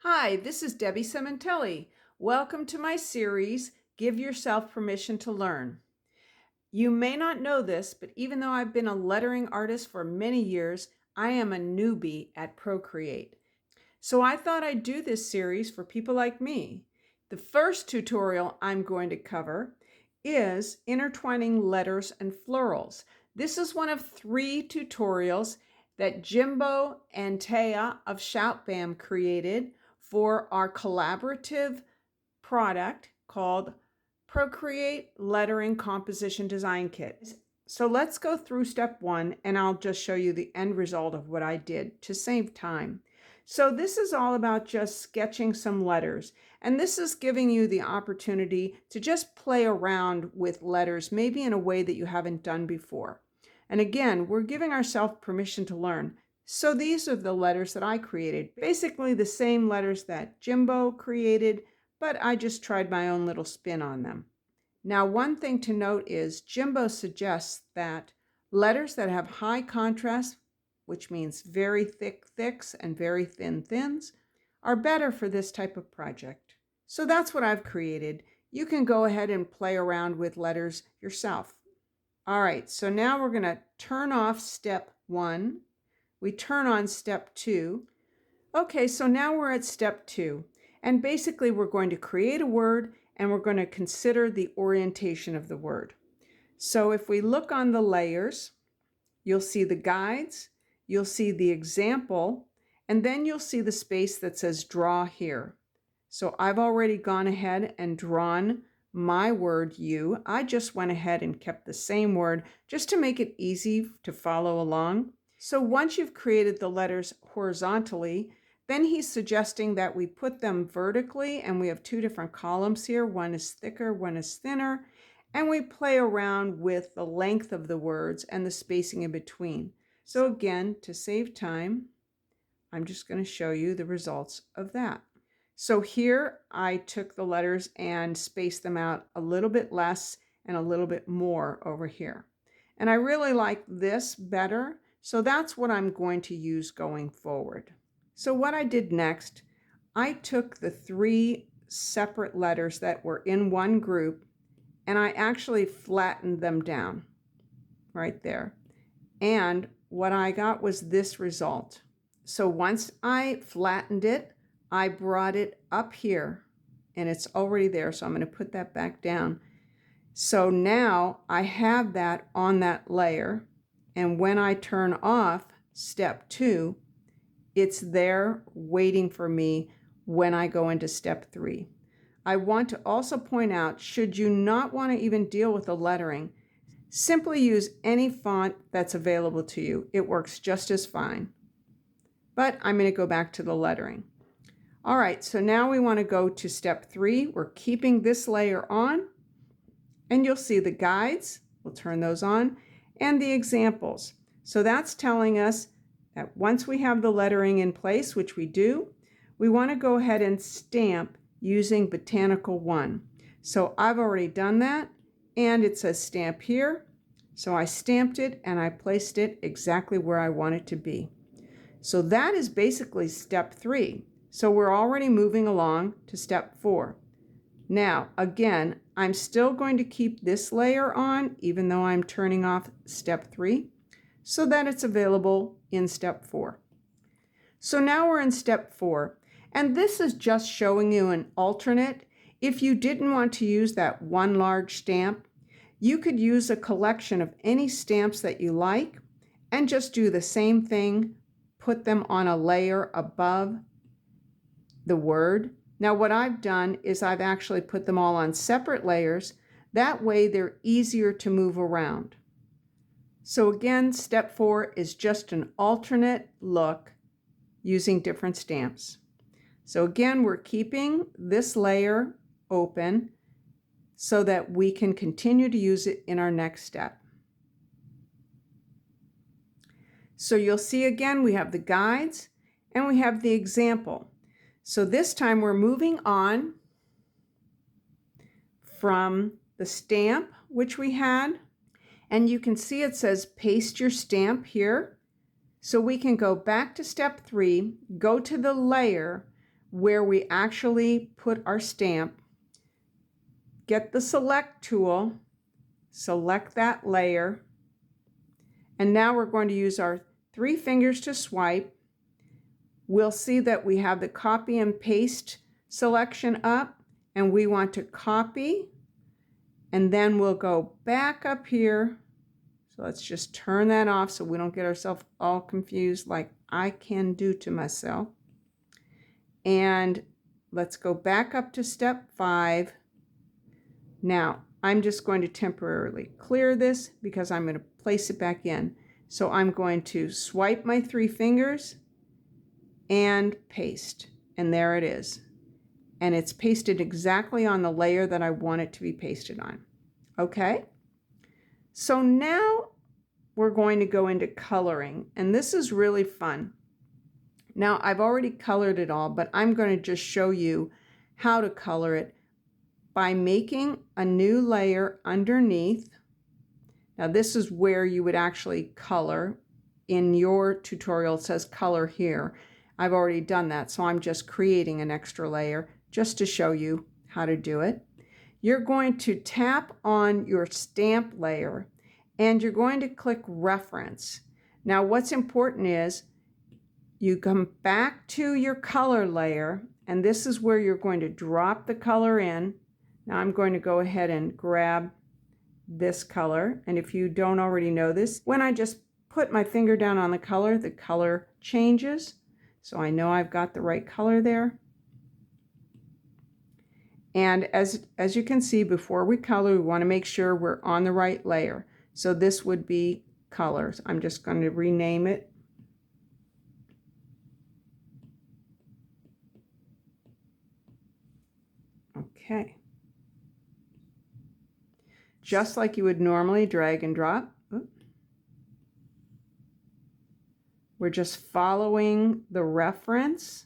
Hi, this is Debbie Sementelli. Welcome to my series, Give Yourself Permission to Learn. You may not know this, but even though I've been a lettering artist for many years, I am a newbie at Procreate. So I thought I'd do this series for people like me. The first tutorial I'm going to cover is Intertwining Letters and Florals. This is one of 3 tutorials that Jimbo and Taya of Shoutbam created for our collaborative product called Procreate Lettering Composition Design Kit. So let's go through step 1 and I'll just show you the end result of what I did to save time. So this is all about just sketching some letters, and this is giving you the opportunity to just play around with letters, maybe in a way that you haven't done before. And again, we're giving ourselves permission to learn. So these are the letters that I created, basically the same letters that Jimbo created, but I just tried my own little spin on them. Now, one thing to note is Jimbo suggests that letters that have high contrast, which means very thick thicks and very thin thins, are better for this type of project. So that's what I've created. You can go ahead and play around with letters yourself. All right, so now we're going to turn off step 1. We turn on step 2. Okay, so now we're at step 2. And basically we're going to create a word and we're going to consider the orientation of the word. So if we look on the layers, you'll see the guides, you'll see the example, and then you'll see the space that says draw here. So I've already gone ahead and drawn my word you. I just went ahead and kept the same word just to make it easy to follow along. So once you've created the letters horizontally, then he's suggesting that we put them vertically, and we have 2 different columns here. One is thicker, one is thinner, and we play around with the length of the words and the spacing in between. So again, to save time, I'm just going to show you the results of that. So here I took the letters and spaced them out a little bit less and a little bit more over here. And I really like this better, so that's what I'm going to use going forward. So what I did next, I took the 3 separate letters that were in one group and I actually flattened them down right there. And what I got was this result. So once I flattened it, I brought it up here and it's already there. So I'm going to put that back down. So now I have that on that layer. And when I turn off step 2, it's there waiting for me when I go into step 3. I want to also point out, should you not want to even deal with the lettering, simply use any font that's available to you. It works just as fine. But I'm going to go back to the lettering. All right, so now we want to go to step 3. We're keeping this layer on, and you'll see the guides. We'll turn those on, and the examples. So that's telling us that once we have the lettering in place, which we do, we want to go ahead and stamp using Botanical 1. So I've already done that, and it says stamp here. So I stamped it and I placed it exactly where I want it to be. So that is basically step 3. So we're already moving along to step 4. Now, again, I'm still going to keep this layer on, even though I'm turning off step 3, so that it's available in step 4. So now we're in step 4, and this is just showing you an alternate. If you didn't want to use that one large stamp, you could use a collection of any stamps that you like and just do the same thing, put them on a layer above the word. Now what I've done is I've actually put them all on separate layers. That way they're easier to move around. So again, step 4 is just an alternate look using different stamps. So again, we're keeping this layer open so that we can continue to use it in our next step. So you'll see again, we have the guides and we have the example. So this time we're moving on from the stamp, which we had, and you can see it says paste your stamp here. So we can go back to step 3, go to the layer, where we actually put our stamp, get the select tool, select that layer, and now we're going to use our 3 fingers to swipe. We'll see that we have the copy and paste selection up, and we want to copy, and then we'll go back up here. So let's just turn that off so we don't get ourselves all confused like I can do to myself. And let's go back up to step 5. Now, I'm just going to temporarily clear this because I'm going to place it back in. So I'm going to swipe my 3 fingers and paste. And there it is. And it's pasted exactly on the layer that I want it to be pasted on. Okay? So now we're going to go into coloring. And this is really fun. Now, I've already colored it all, but I'm going to just show you how to color it by making a new layer underneath. Now, this is where you would actually color. In your tutorial, it says color here. I've already done that, so I'm just creating an extra layer just to show you how to do it. You're going to tap on your stamp layer, and you're going to click Reference. Now, what's important is you come back to your color layer, and this is where you're going to drop the color in. Now I'm going to go ahead and grab this color, and if you don't already know this, when I just put my finger down on the color changes, so I know I've got the right color there. And as you can see, before we color, we want to make sure we're on the right layer. So this would be colors. I'm just going to rename it. Okay. Just like you would normally drag and drop. We're just following the reference,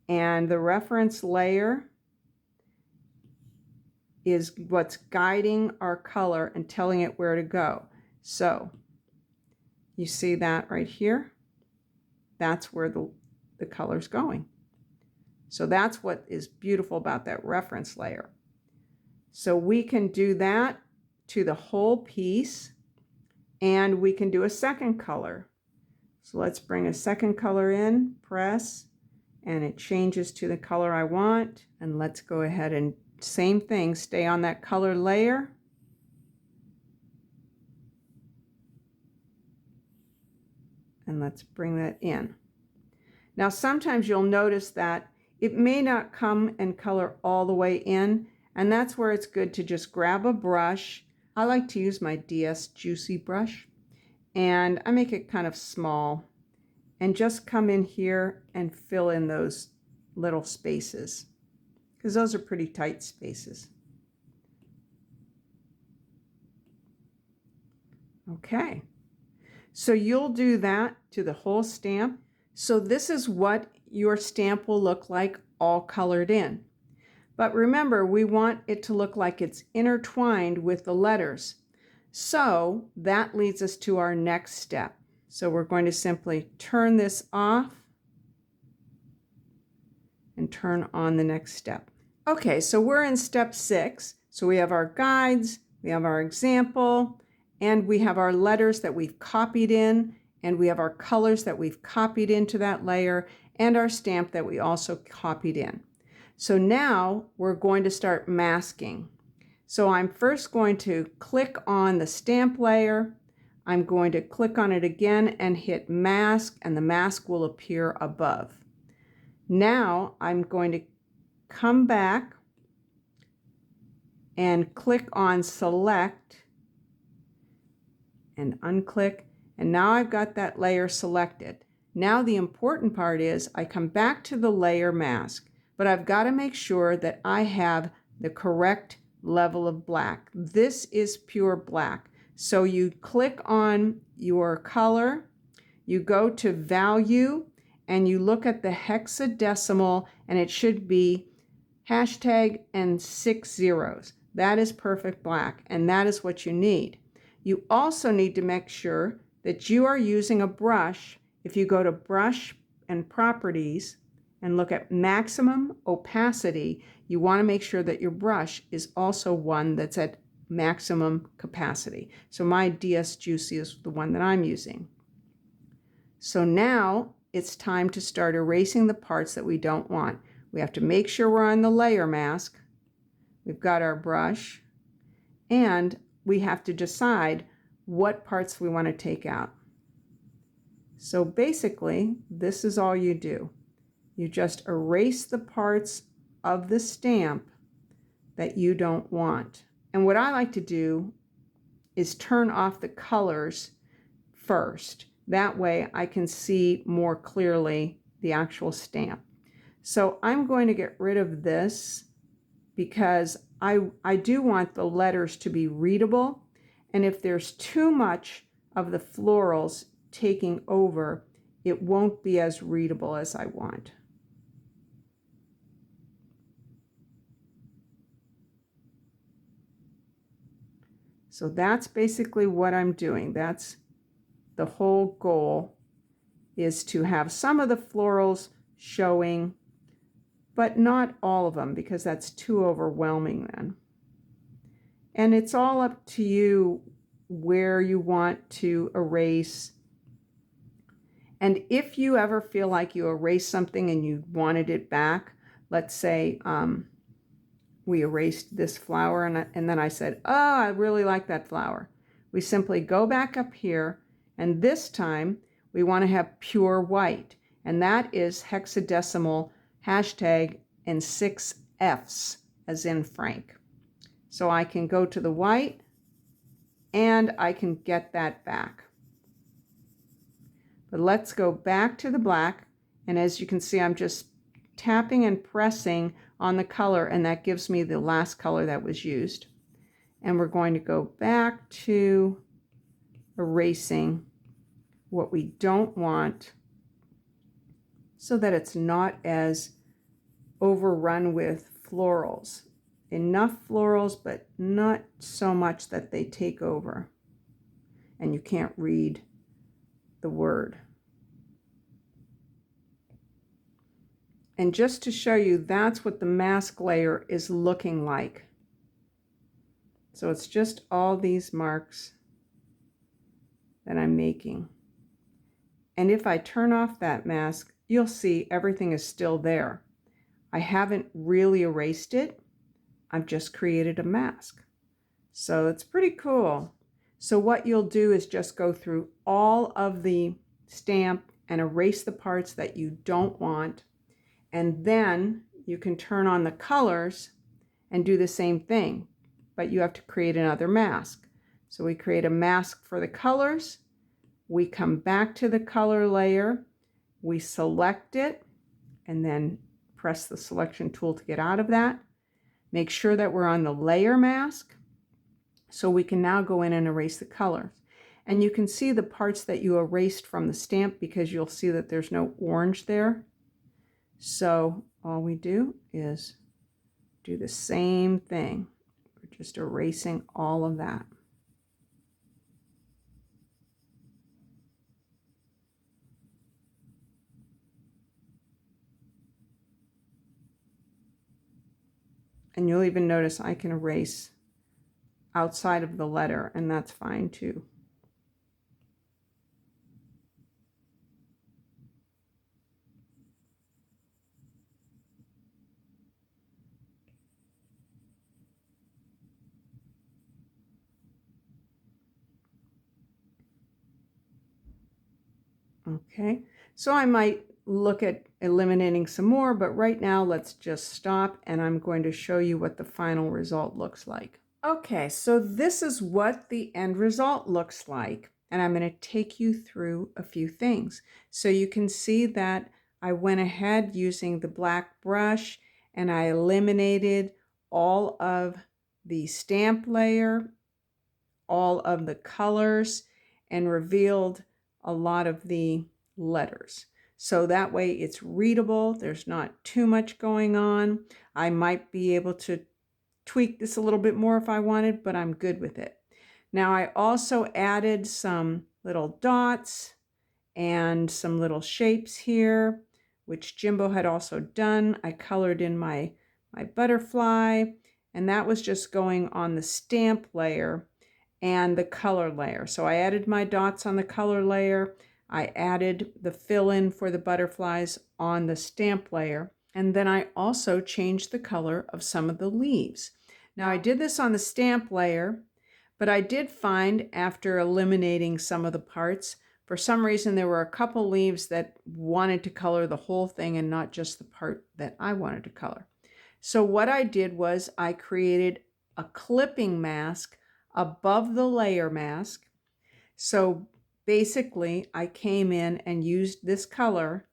and the reference layer is what's guiding our color and telling it where to go. So you see that right here? That's where the color's going. So that's what is beautiful about that reference layer. So we can do that to the whole piece, and we can do a second color. So let's bring a second color in, press, and it changes to the color I want. And let's go ahead and same thing, stay on that color layer. And let's bring that in. Now sometimes you'll notice that it may not come and color all the way in, and that's where it's good to just grab a brush. I like to use my DS Juicy brush, and I make it kind of small, and just come in here and fill in those little spaces, because those are pretty tight spaces. Okay, so you'll do that to the whole stamp. So this is what your stamp will look like all colored in. But remember, we want it to look like it's intertwined with the letters. So that leads us to our next step. So we're going to simply turn this off and turn on the next step. Okay, so we're in step 6. So we have our guides, we have our example, and we have our letters that we've copied in, and we have our colors that we've copied into that layer, and our stamp that we also copied in. So now we're going to start masking. So I'm first going to click on the stamp layer. I'm going to click on it again and hit mask, and the mask will appear above. Now I'm going to come back and click on select and unclick, and now I've got that layer selected. Now the important part is I come back to the layer mask, but I've got to make sure that I have the correct level of black. This is pure black. So you click on your color, you go to value, and you look at the hexadecimal, and it should be hashtag and 6 zeros. That is perfect black, and that is what you need. You also need to make sure that you are using a brush. If you go to brush and properties and look at maximum opacity, you want to make sure that your brush is also one that's at maximum capacity. So my DS Juicy is the one that I'm using. So now it's time to start erasing the parts that we don't want. We have to make sure we're on the layer mask. We've got our brush, and we have to decide what parts we want to take out. So basically, this is all you do. You just erase the parts of the stamp that you don't want. And what I like to do is turn off the colors first. That way I can see more clearly the actual stamp. So I'm going to get rid of this because I do want the letters to be readable. And if there's too much of the florals taking over, it won't be as readable as I want. So that's basically what I'm doing. That's the whole goal, is to have some of the florals showing, but not all of them, because that's too overwhelming then. And it's all up to you where you want to erase. And if you ever feel like you erased something and you wanted it back, let's say we erased this flower and then I said, oh, I really like that flower. We simply go back up here, and this time we want to have pure white, and that is hexadecimal hashtag and 6 Fs as in Frank. So I can go to the white and I can get that back. But let's go back to the black, and as you can see, I'm just tapping and pressing on the color, and that gives me the last color that was used. And we're going to go back to erasing what we don't want so that it's not as overrun with florals. Enough florals, but not so much that they take over and you can't read the word. And just to show you, that's what the mask layer is looking like. So it's just all these marks that I'm making. And if I turn off that mask, you'll see everything is still there. I haven't really erased it. I've just created a mask. So it's pretty cool. So what you'll do is just go through all of the stamp and erase the parts that you don't want. And then you can turn on the colors and do the same thing, but you have to create another mask. So we create a mask for the colors. We come back to the color layer, we select it, and then press the selection tool to get out of that. Make sure that we're on the layer mask, so we can now go in and erase the colors. And you can see the parts that you erased from the stamp because you'll see that there's no orange there. So all we do is do the same thing. We're just erasing all of that. And you'll even notice I can erase outside of the letter, and that's fine too. Okay, so I might look at eliminating some more, but right now let's just stop, and I'm going to show you what the final result looks like. Okay, so this is what the end result looks like, and I'm going to take you through a few things. So you can see that I went ahead using the black brush and I eliminated all of the stamp layer, all of the colors, and revealed a lot of the letters. So that way it's readable. There's not too much going on. I might be able to tweak this a little bit more if I wanted, but I'm good with it. Now I also added some little dots and some little shapes here which Jimbo had also done. I colored in my butterfly, and that was just going on the stamp layer and the color layer. So I added my dots on the color layer. I added the fill-in for the butterflies on the stamp layer. And then I also changed the color of some of the leaves. Now I did this on the stamp layer, but I did find after eliminating some of the parts, for some reason there were a couple leaves that wanted to color the whole thing and not just the part that I wanted to color. So what I did was I created a clipping mask above the layer mask. So basically I came in and used this color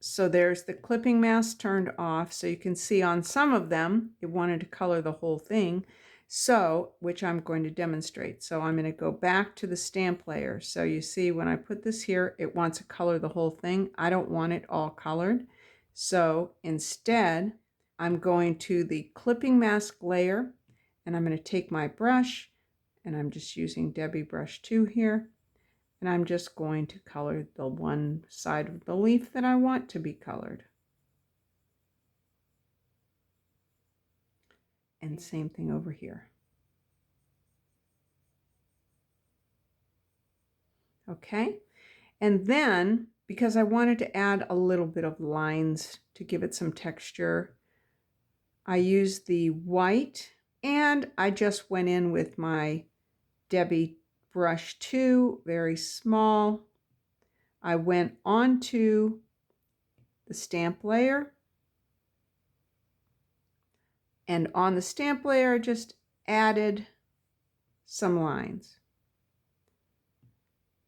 so there's the clipping mask turned off. So you can see on some of them, it wanted to color the whole thing. So, which I'm going to demonstrate. So I'm going to go back to the stamp layer. So you see when I put this here, it wants to color the whole thing. I don't want it all colored. So instead, I'm going to the clipping mask layer, and I'm going to take my brush, and I'm just using Debbie brush 2 here. And I'm just going to color the one side of the leaf that I want to be colored. And same thing over here. Okay, and then because I wanted to add a little bit of lines to give it some texture, I used the white, and I just went in with my Debbie brush 2, very small. I went onto the stamp layer, and on the stamp layer I just added some lines.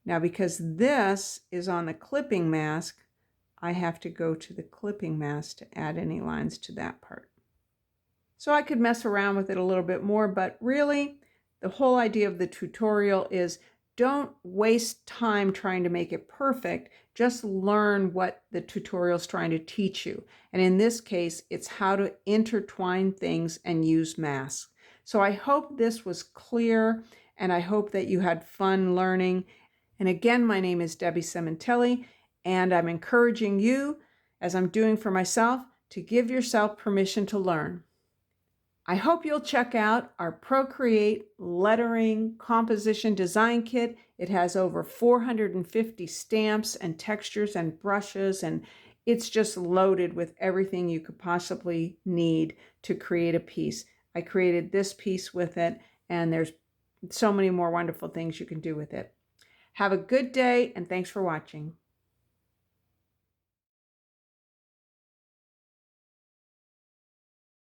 Now because this is on the clipping mask, I have to go to the clipping mask to add any lines to that part. So I could mess around with it a little bit more, but really the whole idea of the tutorial is don't waste time trying to make it perfect. Just learn what the tutorial is trying to teach you. And in this case, it's how to intertwine things and use masks. So I hope this was clear, and I hope that you had fun learning. And again, my name is Debbie Sementelli, and I'm encouraging you, as I'm doing for myself, to give yourself permission to learn. I hope you'll check out our Procreate lettering composition design kit. It has over 450 stamps and textures and brushes, and it's just loaded with everything you could possibly need to create a piece. I created this piece with it, and there's so many more wonderful things you can do with it. Have a good day, and thanks for watching.